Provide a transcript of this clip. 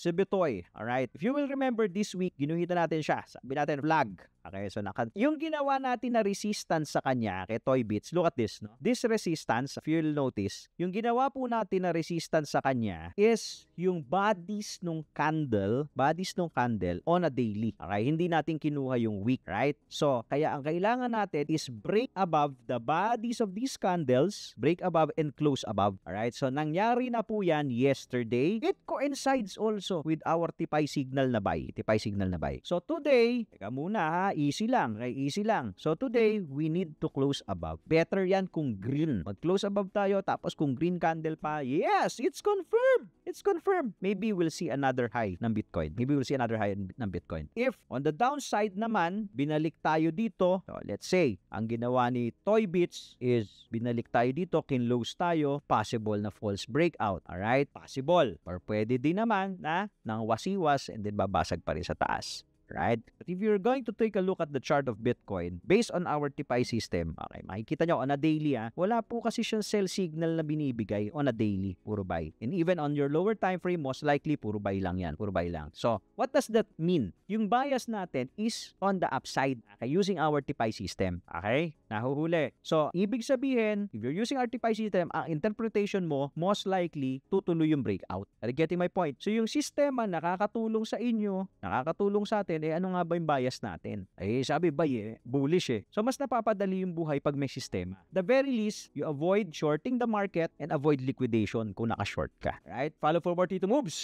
si Bitoy. Alright? If you will remember this week, ginuhita natin siya. Sabi natin, flag. Okay, so yung ginawa natin na resistance sa kanya kay Toybits, look at this, no? This resistance, if you'll notice, yung ginawa po natin na resistance sa kanya is yung bodies nung candle on a daily. Okay, hindi natin kinuha yung week, right? So, kaya ang kailangan natin is break above the bodies of these candles, break above and close above. Alright, so nangyari na po yan yesterday. It coincides also with our tipay signal na buy. So, today, teka muna ha, easy lang. So today, we need to close above. Better yan kung green. Mag-close above tayo, tapos kung green candle pa, yes, it's confirmed. Maybe we'll see another high ng Bitcoin. If on the downside naman, binalik tayo dito, so let's say, ang ginawa ni Toybits is binalik tayo dito, kinlose tayo, possible na false breakout. Alright? Possible. Or pwede din naman na nang wasiwas and then babasag pa rin sa taas. Right? But if you're going to take a look at the chart of Bitcoin, based on our TIPI system, okay, makikita nyo on a daily, wala po kasi siyang sell signal na binibigay on a daily, puro buy. And even on your lower time frame, most likely, puro buy lang yan, So, what does that mean? Yung bias natin is on the upside, okay, using our TIPI system, okay? Nahuhuli. So, ibig sabihin, if you're using our TIPI system, ang interpretation mo, most likely, tutuloy yung breakout. Are you getting my point? So, yung sistema nakakatulong sa inyo, nakakatulong sa atin, ano nga ba yung bias natin? Sabi buy bullish So, mas napapadali yung buhay pag may sistema. The very least, you avoid shorting the market and avoid liquidation kung naka-short ka. Right? Follow for more Tito Moves!